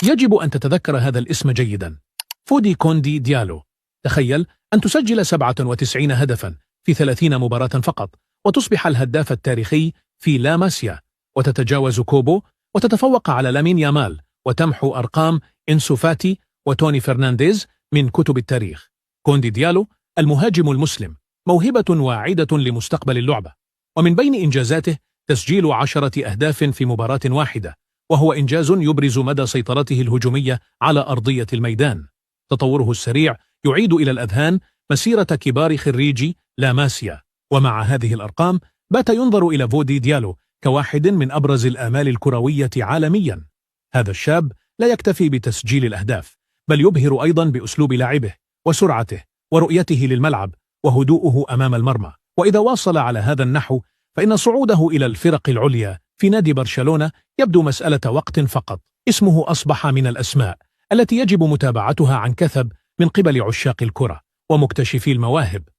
يجب أن تتذكر هذا الاسم جيدا. فودي كوندي ديالو. تخيل أن تسجل 97 هدفا في 30 مباراة فقط، وتصبح الهداف التاريخي في لا ماسيا، وتتجاوز كوبو، وتتفوق على لامين يامال، وتمحو أرقام إنسو فاتي وتوني فرنانديز من كتب التاريخ. كوندي ديالو المهاجم المسلم، موهبة واعدة لمستقبل اللعبة، ومن بين إنجازاته تسجيل 10 أهداف في مباراة واحدة، وهو إنجاز يبرز مدى سيطرته الهجومية على أرضية الميدان. تطوره السريع يعيد إلى الأذهان مسيرة كبار خريجي لا ماسيا، ومع هذه الأرقام بات ينظر إلى فودي ديالو كواحد من أبرز الآمال الكروية عالميا. هذا الشاب لا يكتفي بتسجيل الأهداف، بل يبهر أيضا بأسلوب لعبه وسرعته ورؤيته للملعب وهدوءه أمام المرمى. وإذا واصل على هذا النحو فإن صعوده إلى الفرق العليا في نادي برشلونة يبدو مسألة وقت فقط. اسمه أصبح من الأسماء التي يجب متابعتها عن كثب من قبل عشاق الكرة ومكتشفي المواهب.